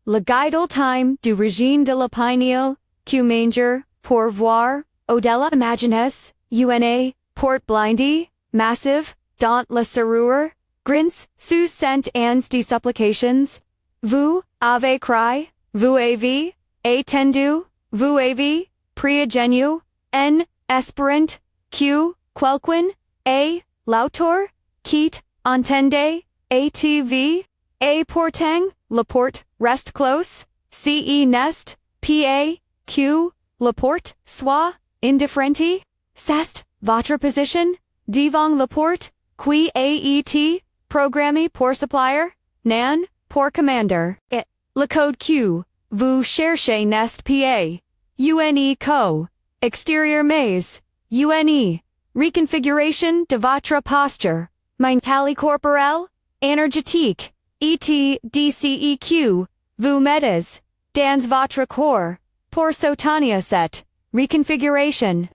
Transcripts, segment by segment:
Le guide ultime du régime de la Pinéale, que manger, pour voir, au-delà imagines, porte blindée, massive, dans la serrure, grins, sous cent ans de supplications. Vous avez cru, vous avez attendu, vous avez prié genu, en espérant que quelqu'un est l'auteur, quitte, entendez, atv, et portant, la porte, reste close, ce nest, pa, q, la porte, soit, indifférente, c'est, votre position, devant la porte, qui aet, programmé pour supplier, nan, pour commander, et, le code q, vous cherchez nest pa, une co, extérieur mais, une, reconfiguration de votre posture, mentale corporelle, énergétique, dceq, vous mettez, dans votre corps, pour soutenir cette, reconfiguration,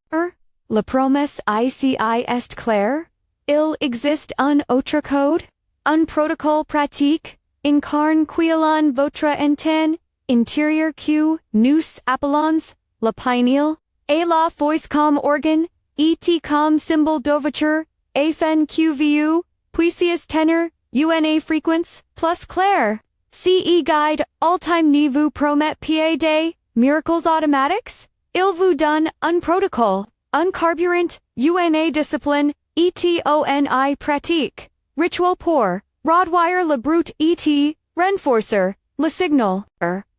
la promesse ici est claire, il existe un autre code, un protocole pratique, incarne quilon votre antenne, intérieur que nous appelons, la Pinéale, et la voix comme organe, et comme symbole d'ouverture, afin que vous, puissiez tenir, une fréquence, plus claire. Ce guide ultime ne vous promet pas des miracles automatiques, il vous donne un protocole, un carburant, une discipline, etoni pratique, rituel pour, redwire le brute et, renforcer, le signal,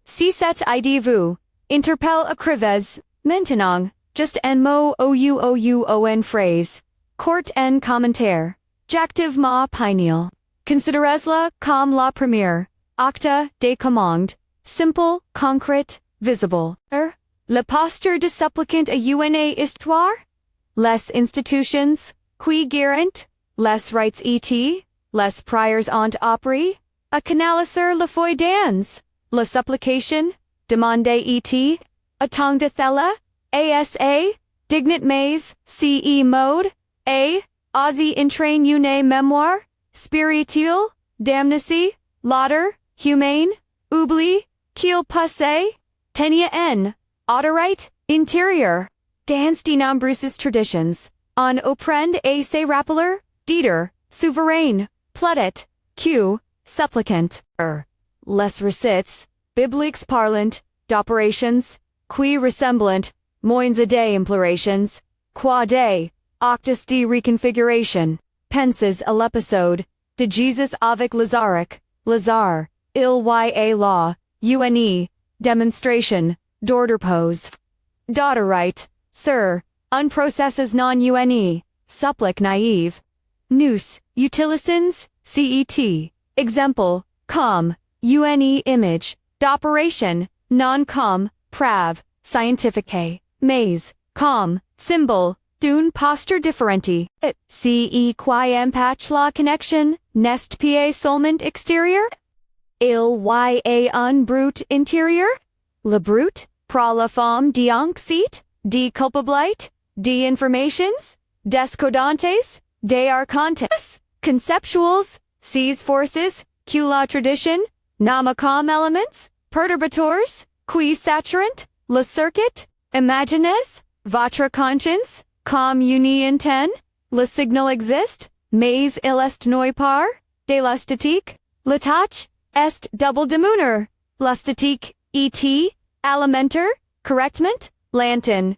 si cet idée-vous, interpelle écrivez, maintenant, juste un mot ou phrase, court en commentaire, j'activement Pinéale. Considérez-la comme la première, acte de commande, simple, concrète, visible. La posture de supplicant à une histoire? Les institutions, qui garant, les rights et, les prières ont appris, à canaliser la foi dans, la supplication, demander et, à temps de thella, asa, dignit mais, ce mode, a, osi entrain une mémoire, spirituelle, damnation, lauder, humane, oubli, qu'il passe, tenia en, autorite, intérieur. Dans de nombreuses traditions, on apprend à se rappeler, d'être, souverain, plaudit, que, supplicant, les recettes, bibliques parlant, d'opérations, qui ressemblant, moins des implorations, qua des, actes de reconfiguration, penses à l'épisode, de Jesus avec Lazaric, Lazare, il y a la, une, demonstration, d'ordre pose. Daughterite, sir, un processes non une, supplique naïve. Nous, utilisons, cet, exemple, comme, une image, d'opération, non comme, preuve, scientifique, mais, comme, symbole, d'une posture différente. Ce qui empêche la connexion, n'est pas seulement extérieur? Il y a un brute intérieur? Le brute, pour la femme d'anxiété, de culpabilité, d'informations, descodantes, des archontes, conceptuals, ces forces, que la tradition, nomme comme elements, perturbateurs, qui saturent, le circuit, imaginez, votre conscience, comme une antenne, le signal existe, mais il est noi par, de la statique, la tâche, est double demeure, la statique, et, alimenter, correctement, l'antenne.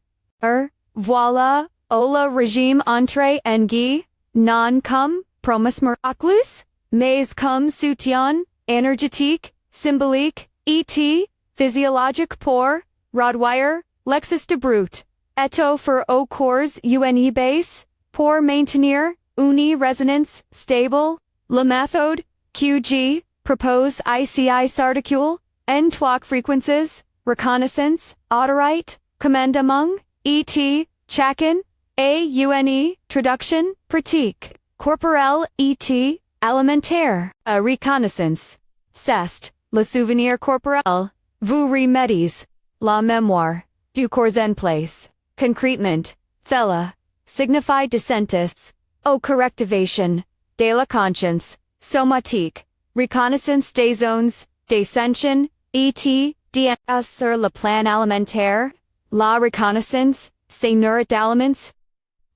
Voilà, au le régime entre en guy, non comme, promesse miraculeuse, mais comme soutien, énergétique, symbolique, et, physiologique pour, redwire, l'exis de brute. Eto for au corps une base, pour maintenir, une résonance, stable, la méthode, QG, propose ICI s'articule, en trois frequences, reconnaissance, autorite, commandement, et, chacun, une, traduction, pratique, corporelle, et, alimentaire, a reconnaissance, c'est, le souvenir corporel, vous remettez, la mémoire, du corps en place. Concrètement, thella, signifie descentis, au correctivation, de la conscience, somatique, reconnaissance des zones, descension, et d sur le plan alimentaire, la reconnaissance, c'est nourrit d'aliments,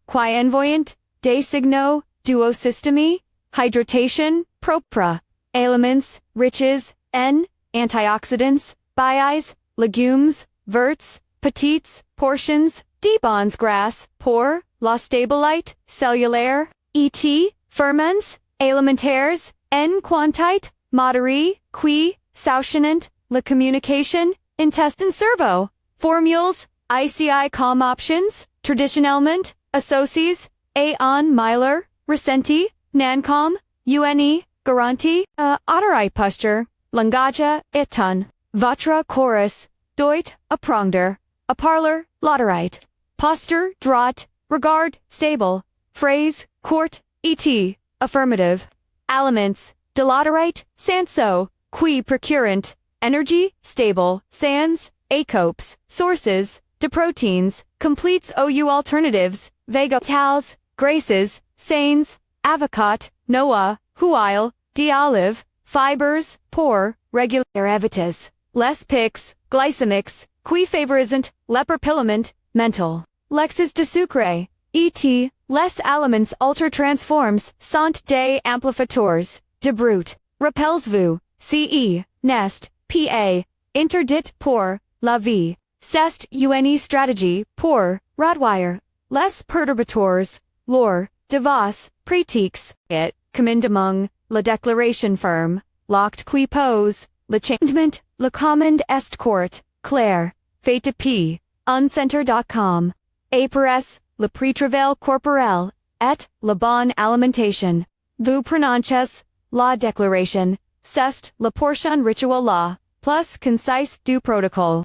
clairvoyant, des signaux, duosystemy, hydratation, propre, aliments, riches, n, antioxidants, biais, legumes, verts, petites, portions, debons gras, pour, la stabilite, cellulaire, et, ferments, alimentaires, en quantité, modérée, qui, souchanant, la communication, intestine cerveau, formules, ICI com options, traditionnellement, associes, en Myler, ressenti, nancom, une, garantie, otterai posture, langage, eton, votre chorus, doit, apprendre, a parlor, laterite, posture, droit, regard, stable, phrase, court, et, affirmative, aliments, delaterite, sanso, qui procurant, energy, stable, sans, acopes, sources, deproteins, completes ou alternatives, vegetals, graces, sains, avocate, noa, huile, d'olive, fibers, pour, regular evitas, les pics, glycemics, qui favorisant, leperpilament, mental, lexis de sucre, et, les aliments ultra transforms, sont des amplificateurs, de brute, rappelez-vous, ce, nest, pa, interdit pour, la vie, c'est une stratégie pour, Rottweiler, les perturbateurs, lore, de vos, pratiques, it, commandement, la déclaration ferme, l'acte qui pose, le changement, le commande est court, clair, fait de p, uncenter.com, apres, le pré-travail corporel, et, la bonne alimentation, vous prononcez, la déclaration, c'est, la portion rituel la, plus concise du protocole.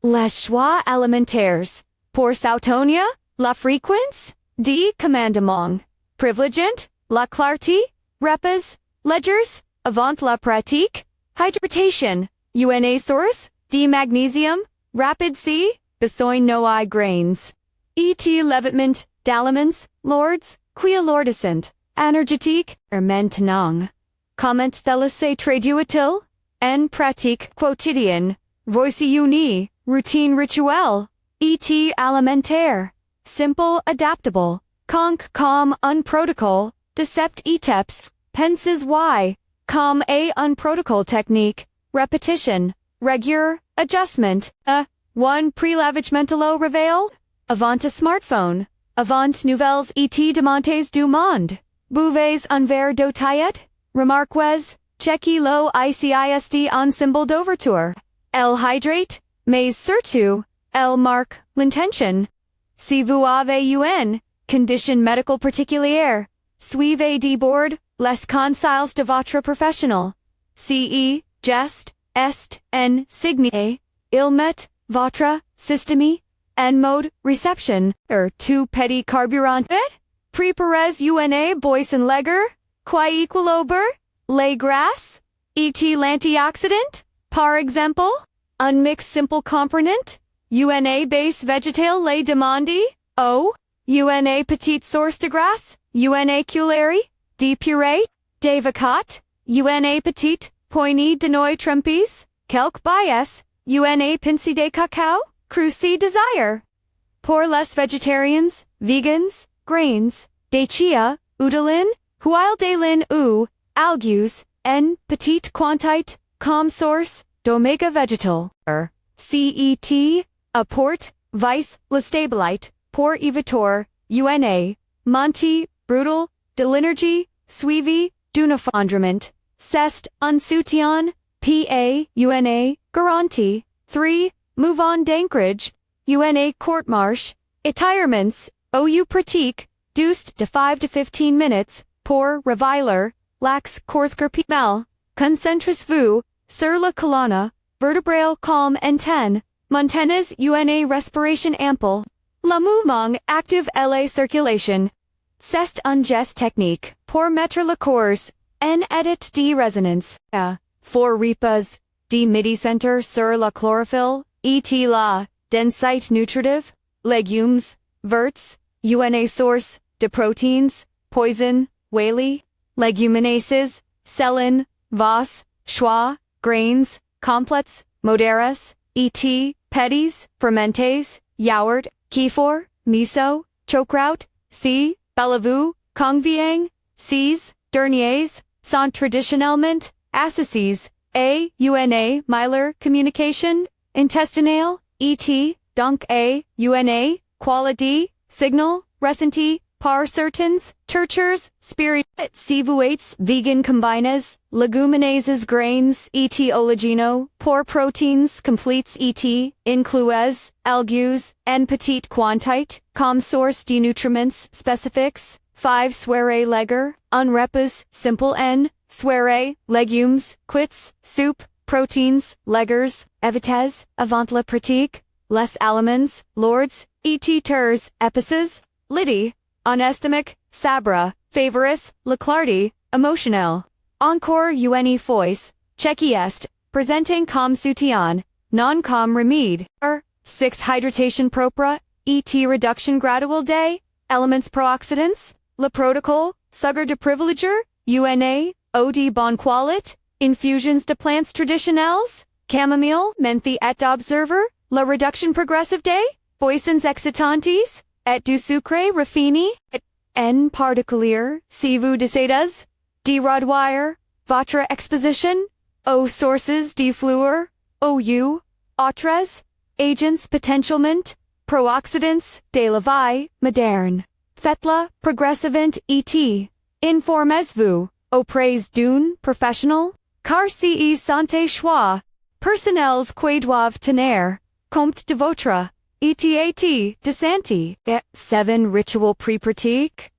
Les choix alimentaires, pour s'autonia, la fréquence, de commandement, privilégiant, la clarté, repas, ledgers, avant la pratique, hydratation, une source, de magnesium, rapid C, besoin noai grains, et levitement, d'aliments, lords, qui lordissant, énergétique, maintenant. Comment thélissé traduit-il, en pratique quotidienne, voici une, routine rituelle, et alimentaire, simple adaptable, conque comme un protocole, de sept étapes, penses y, comme un protocole technique, repetition, regular, adjustment, one prélavagement réveil, avant a smartphone, avant nouvelles et demandes du monde, buvez un verre d'eau tiède, remarquez, checkez lo ICISD en symbole d'ouverture, elle hydrate, mais surtout, elle marque l'intention. Si vous avez une condition médicale particulière, suivez d'abord les conseils de votre professionnel. Ce geste est en signe, il met votre système en mode réception, tout petit carburant. Préparez une boisson légère, qui équilibre les grasses, et l'antioxydant, par exemple, un mix simple comprenant, une base végétale les demande, une petite source de grâce, une cuillère, de purée, d'avocate, une petite poignée de noix trempées, quelques bailles, une pincée de cacao, cruci desire. Pour les végétariens, vegans, grains, de chia, udeline, huile de lin ou, algues, en petite quantité, comme source, d'oméga végétal, cet, apporte, vice, la stabilite, pour évitor, une, monti, brutal, de l'énergie, suivi, d'un effondrement, c'est, un soutien, pa, une, garantie, 3, mouvement d'anchorage, une courte-marche, étirements, ou pratique, deuced de 5 to 15 minutes, pour reviler, lax corscarpimel, concentrez-vous, sur la colonne, vertébrale calme en ten, maintenez une respiration ample, le mouvement active et la circulation. C'est un geste technique, pour mettre le corps, en état de résonance, for repas, de midi-center sur la chlorophylle, et la, densite nutritive, légumes, verts, une source, de proteins, poison, whaley, legumineuses, selin, vas, choix, grains, complets, moderas, et, petties, fermentes, yaourt, kefir, miso, chokraut, c, bellevue, conviang, cs, derniers, sont traditionnellement, assassies, una, Myler, communication, intestinale, et, donc una, quality, signal, ressenti, par certains, tortures, spirit, sivuates, vegan combines, legumineuses grains, et oligino, pour proteins, completes et, inclues, algues, en petite quantité, comme source de nutriments spécifiques, 5 soirées leger, un repas, simple n, soirée, légumes, quits, soup, proteins, legers, evites, avant la pratique, les aliments, lords, et terres, épices, lidi, anesthémique, sabra, favoris, la clarté, émotionnel. Encore une fois, checky est, presenting comme soutien, non comme remède. 6 hydratation propre, et reduction gradual des, elements pro-oxydants, le protocole, sugar de privilégier, una, eau de bonne qualité, infusions de plantes traditionnelles, chamomile, menthe et d'observer, la réduction progressive des, boissons excitantes, et du sucre raffiné, en particulier, si vous décidez, de réduire votre exposition aux sources de fluor, ou autres agents potentiellement pro-oxydants de la vie moderne. Faites-le progressivement et informez-vous auprès d'un professionnel, car si santé choix personnels qui doivent tenir compte de votre état de santé. 7 ritual pre-pratique.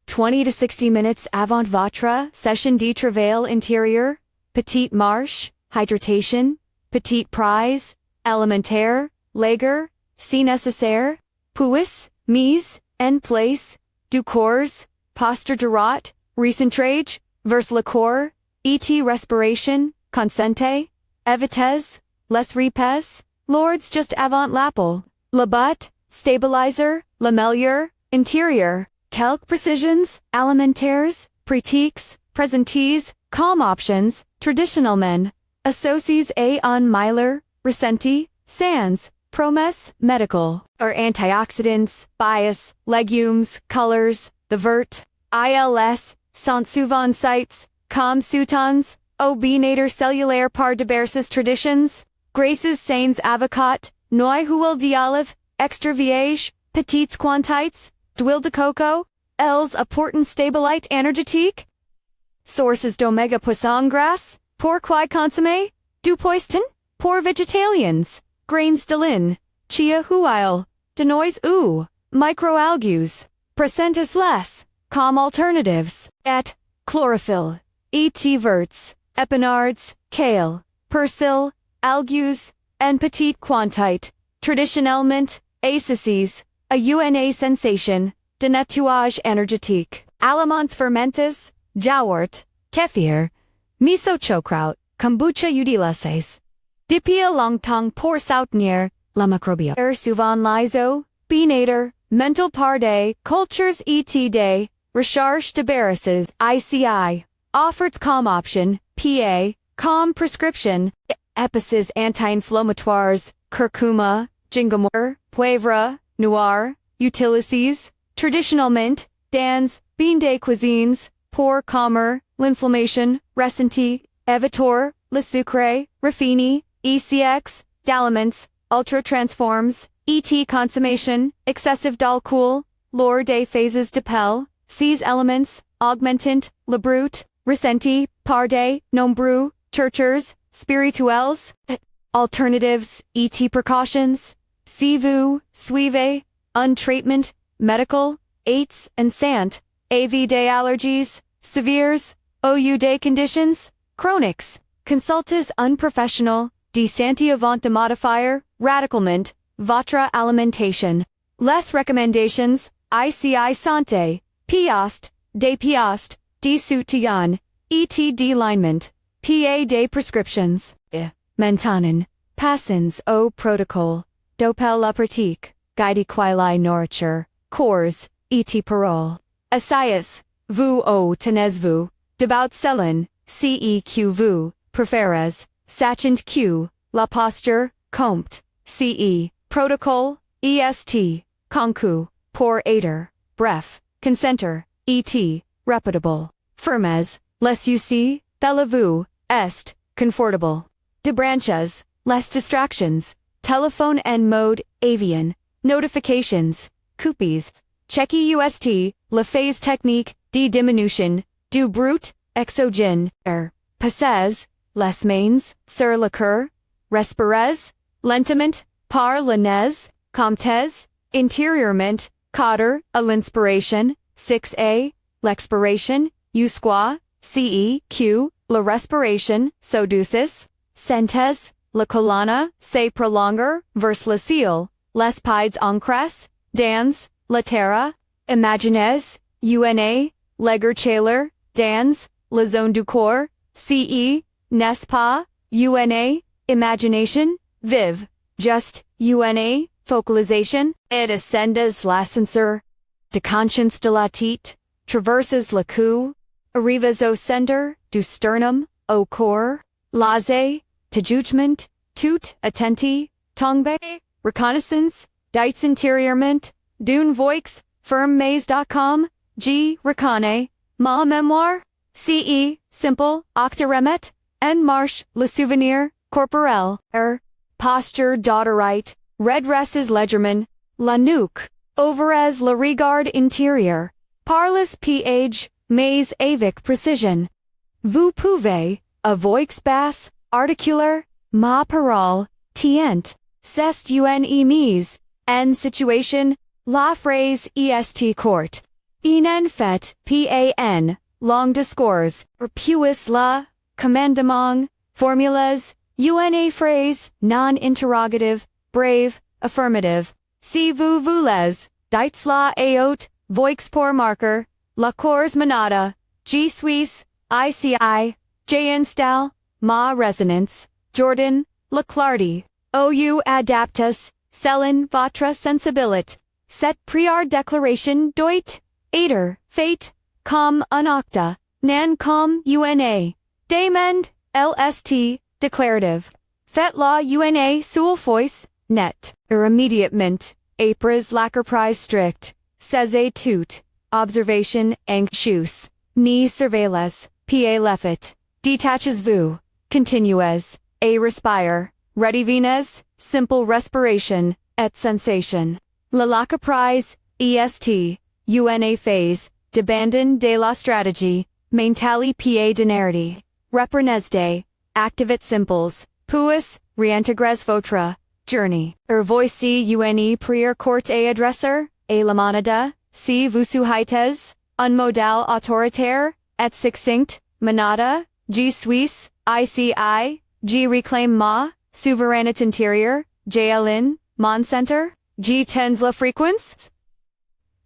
20 to 60 minutes avant votre session de travail intérieur, petite marche, hydratation, petite prise, alimentaire, lager, si nécessaire, puis, mise en place, du corps, posture droite, recentrage, vers le corps, et respiration, consciente, evitez, les repos, lords just avant l'appel, le but, stabilizer, le meilleur, intérieur, quelques précisions, alimentaires, pratiques, présentes, comme options, traditionnellement, associés à un meilleur, ressenti, sans, promesse, medical, or antioxidants, bias, legumes, colors, the vert, ILS, sont souvent cités, comme soutens, obinator cellulaire par diverses traditions, graisses saines avocat, noix huile d'olive, extra vierge, petites quantités, d'huile de coco, elles apportent stabilité énergétique. Sources d'oméga poisson gras, pourquoi consommer, du poisson, pour végétaliens, grains de lin, chia huile, de noix ou, microalgues, presentes les, comme alternatives, et, chlorophylle, et verts, épinards, kale, persil, algues, en petite quantité, traditionnellement, associés, à une sensation, de nettoyage énergétique, aliments fermentés, yaourt, kefir, miso chokraut, kombucha utilisés. Depuis longtemps pour soutenir la microbiome. Souvent liso, binator, mental par des, cultures et des, recherche de barrières, ICI, offered comme option, PA, comme prescription, épices anti-inflammatoires, curcuma, gingembre, poivre, noir, utilises, traditionnellement, dans, bien des cuisines, pour calmer, l'inflammation, ressenti, éviteur, le sucre, raffiné, ECX, d'aliments, ultra transforms, ET consommation, excessive d'alcool, lors des phases d'appel, ces éléments, augmentant, le brut, ressenti, par des, nombreux, tortures, spirituels, alternatives, ET precautions, si vous, suivez, un traitement, medical, aids and sant, AV des allergies, sévères, ou des conditions, chroniques, consultez un professionnel, de santé avant de modifier, radicalement, votre alimentation. Les recommendations, ICI santé, piast, de soutien, et d'alignment, PA des prescriptions. Maintenant, passons au protocole, d'appel la pratique, guide quili nourriture, cours, et parole. Assayez, vous ou tenez-vous, debout selon, ceq vous, préférez, sachant q, la posture, compt, ce, protocol, est, concu, pour aider, bref, consenter, et, reputable, firmes, les avez-vous, est, confortable, de branches, less distractions, telephone and mode, avian, notifications, coupes, checky ust, la phase technique, de diminution, du brute, exogen, passes, les mains, sur le cœur, respirez, lentement, par la nez, comtez, intérieurement, cotter, à l'inspiration, 6a, l'expiration, usqua, ce, la respiration, so douces, sentes, la colonna, se prolonger, vers le ciel, les pieds encres, dans, la terre, imagines, una, leger chaleur, dans, la zone du corps, ce, n'est-ce pas, una, imagination, vive, just, una, focalisation, et ascendes l'ascenseur, de conscience de la tête, traverses le cou, arrives au centre, du sternum, au corps, laissez, to jugement, tout, attenti, tombe, reconnaissance, dites intérieurement, d'une voix, fermez.com, g, reconnaît, ma mémoire, ce, simple, octaremet, en marche, le souvenir, corporel, posture d'autorite, redresses légèrement, la nuque, ouvrez le regard intérieur, parles page, mais avec précision. Vous pouvez, a voix basse, articulaire, ma parole, tient, c'est une mise, en situation, la phrase est courte. En fait, pan, long discours, puis la, commandement, formulas, une phrase, non-interrogative, brave, affirmative. Si vous voulez, dites la haute, voix pour marquer, la cours manada, G Suisse, ICI, J install, ma resonance, Jordan, la clarté, ou adaptus, selon votre sensibilité, cette prière déclaration doit, être, fait, comme un octa, nan comme una, demande, lst, declarative, fait la una sous voice, net, immédiatement, apres l'acroprise strict, cesse tout, observation anxious, ni surveillez, pa lefet, détachez-vous, continuez, a respire, redevenez, simple respiration, et sensation. La l'acroprise, est, una phase, d'abandon de la stratégie, mentali pa d'inertie, reprenez activate simples, puis, réintégrez votre, journey. Voici une prière courte et adresseur, et la manada, si vous souhaitez, un modal autoritaire, et succinct, manada, G Suisse, ICI, G réclame ma, souveraineté intérieure, JLN, mon center, G tens la fréquence,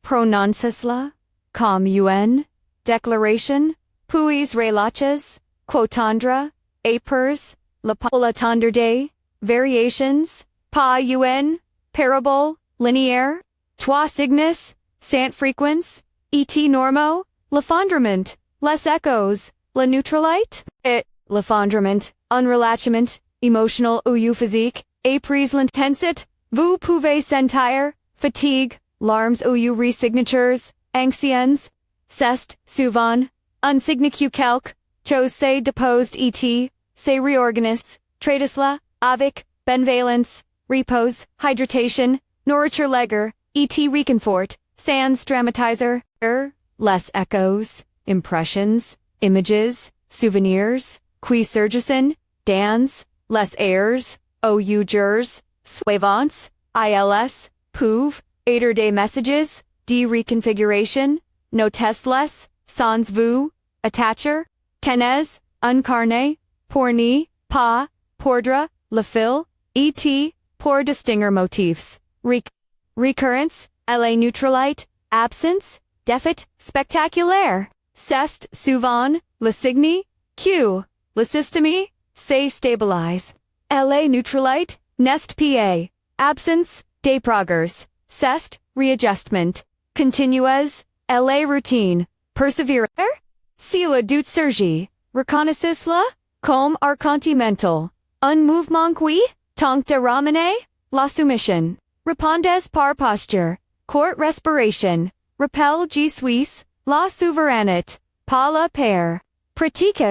prononces la, comme un, déclaration, puis relaches, quotandra, apers, la tendre variations, pas un, parable, linéaire, trois signes, sant fréquence, et normo, l'effondrement, les échos, la neutralite, et, l'effondrement, un relâchement, emotional ou physique, et prise l'intensité, vous pouvez sentir, fatigue, larmes ou resignatures, anxiens, c'est, souvent, un signe quelque, chose se déposed et, se réorganise, traitez-la, avec, benvalence, repose, hydratation, nourriture leger, et reconfort, sans dramatizer, les echoes, impressions, images, souvenirs, qui surgissent, dans, les airs, ou jures, suivants, ils, peuvent, aider des messages, de reconfiguration, notes-les, sans vous, attacher, tenez, incarné, pour ni, pas, pordre, le fil, et, pour distinguer motifs, recurrence, la neutralite, absence, défaite, spectaculaire, c'est, souvent, le signe, q, le système, se stabilise, la neutralite, nest pa, absence, des progrès, c'est, readjustment, continuez, la routine, persévérer, si le doute surgit, reconnaissez-la, comme arcontimental, un mouvement qui, tant de ramener, la soumission. Répondez par posture, court respiration, rappel G Suisse, la souveraineté, pas la paire. Pratiques,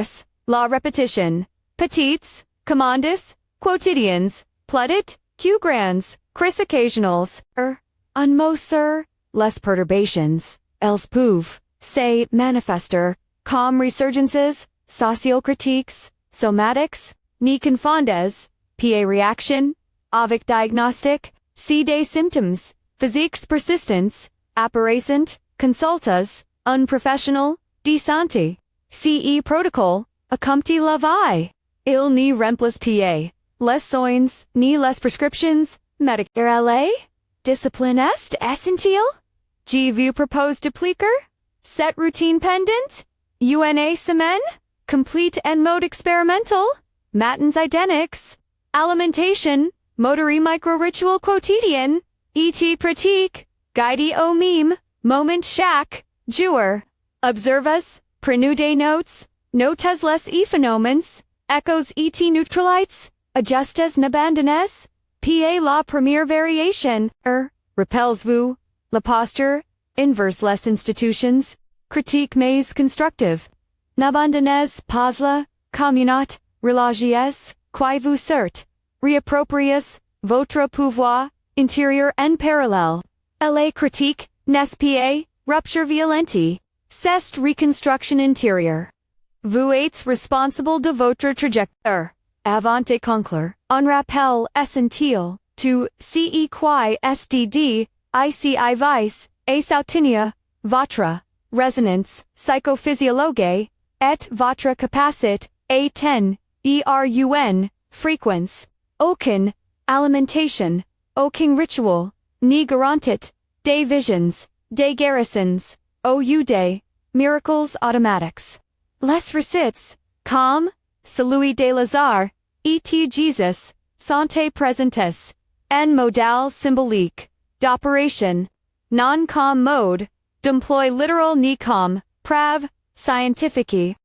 la répétition. Petites, commandes, quotidiens, plaudit, q grands, cris occasionals, un mot sur, les perturbations, elles peuvent, se manifester, comme resurgences, sociocritiques, somatiques, ni confondes, pa reaction, avec diagnostic, c des symptoms, physiques persistants, apparaissant, consultas, unprofessional, de santé, ce protocole, accompli la vie, il n'y remplace pa, les soins, ni les prescriptions, médicales, discipline est essentielle, je vous propose d'appliquer, cette routine pendant, une semaine, complete en mode expérimental, matins identiques, alimentation, motori micro-ritual quotidien, et pratique, guide au mime, moment chaque, jour, observez, prenez des notes, notez les phénomènes, echoes et neutralites, ajustes n'abandonnez, pa la première variation, rappelez-vous, la posture, inverse les institutions, critique mais constructive, n'abandonnez pas la communauté religieuse, qui vous sert, réappropriez, votre pouvoir, intérieur en parallèle, la critique, n'est pas, rupture violente, c'est reconstruction intérieure. Vous êtes responsable de votre trajectoire. Avant de conclure, un rappel essentiel, tu ce qui sdd, ici vice, et soutenir, votre, résonance, psychophysiologue, et votre capacité, à ten, erun, fréquence, aucune, alimentation, aucun ritual, ni garantit, des visions, des garrisons, au des, miracles automatiques. Les recettes, comme, celui de Lazare, et Jesus, santé présentes, en modal symbolique, d'opération, non comme mode, d'emploi littéral ni comme, preuve, scientifique,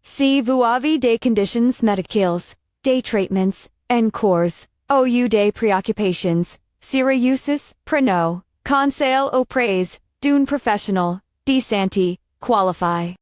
si vous avez des conditions médicales, des traitements, en cours, ou des préoccupations, sérieuses, prenez, conseil auprès, d'un professionnel, de santé, qualifié.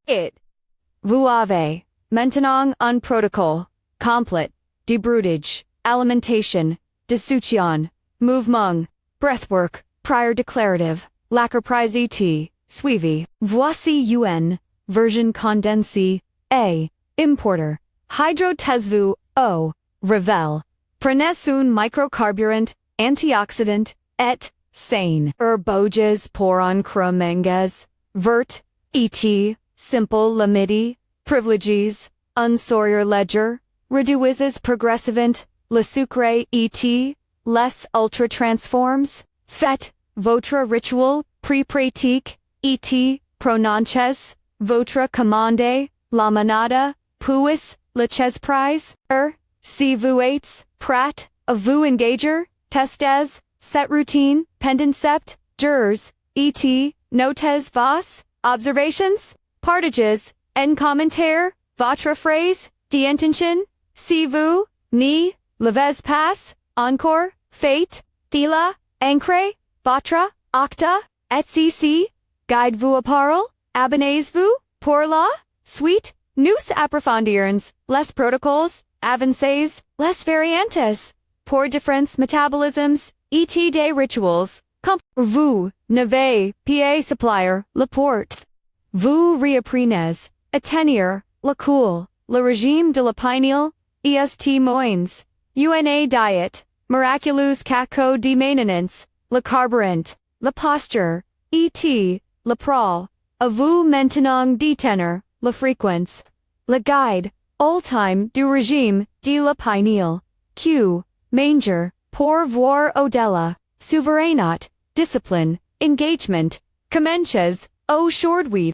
Vous avez, maintenant un protocole, complet, de broutage, alimentation, de soutien, mouvement, breathwork, prior declarative, l'acroprise et suivi. Voici une, version condensée, a, importer, hydrotesvu, o, revel. Prenez un microcarburant, antioxydant, et, sane. Herboges pour un cremenges, vert, et, simple limiti, privileges, un sourire ledger, reduises progressivant, le sucre et, les ultra transforms, faites, votre ritual, pré-pratique, et, prononces, votre commande, la manada, puis, le prise, si vous êtes, prêt, à vous engager, testez, cette routine, pendant sept, jours, et, notez vos, observations, partages, en commentaire, votre phrase, d'intention, si vous, ni, l'avez pas, encore, faites, la, ancré, votre, acta, etc., guide-vous à parole, abonnez-vous, pour la, suite, nous approfondirons, les protocoles, avancées, les variantes, pour différents métabolismes, et des rituals, vous, n'avez pas supplier, la porte. Vous réapprenez, à tenir, la cool, le régime de la Pinéale, est moins, une diet, miraculous caco de maintenance, le carburant, la posture, et, la prole, à vous maintenant détenir, la fréquence, le guide, ultime du régime de la Pinéale, q, manger, pour voir au-delà, souveraineté, discipline, engagement, commences, aujourd'hui.